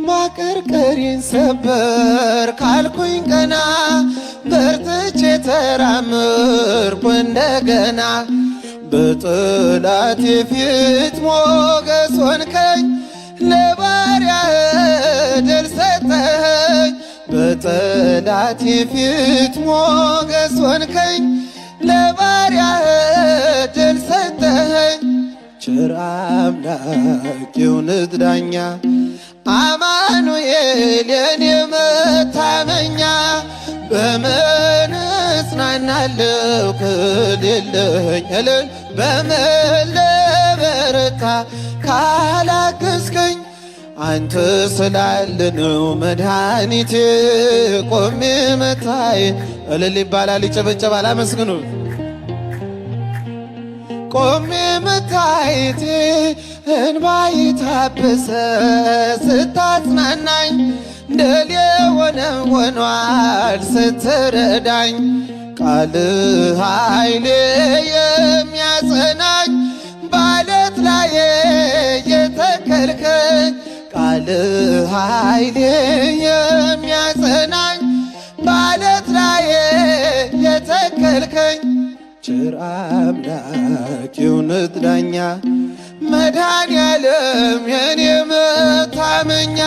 ማቀርቀሪን ሰበር ካልኩኝ ቀና በርትቼ ተራምርኩ እንደገና በጠላቴ ፊት ሞገስ ሆንከኝ ለባሪያህ ድል ሰጠኸኝ በጠላቴ ፊት ሞገስ ሆንከኝ ለባሪያህ ድል ሰጠኸኝ ቸር አምላክ የእውነት ዳኛ አማኑኤል የኔ መታመኛ በምን እጽናናለሁ ከሌለኝ እልል በምን ልበረታ ካላገዝከኝ አንተ ስላለ ነው መድኃኒቴ ቆሜ መታየት እልል ይባላል ይጨበጨባል አመስግኑት ቆሜ መታየቴ እንባዬ ታበሰ ስታጽናናኝ ድል የሆነ ሆኗል ስትረዳኝ ቃልህ ኃይሌ የሚያጸናኝ በዓለት ላይ የተከልከኝ ቃልህ ኃይሌ የሚያጸናኝ በዓለት ላይ የተከልከኝ ቸር አምላክ የእውነት ዳኛ መድኃኔዓለም የኔ መታመኛ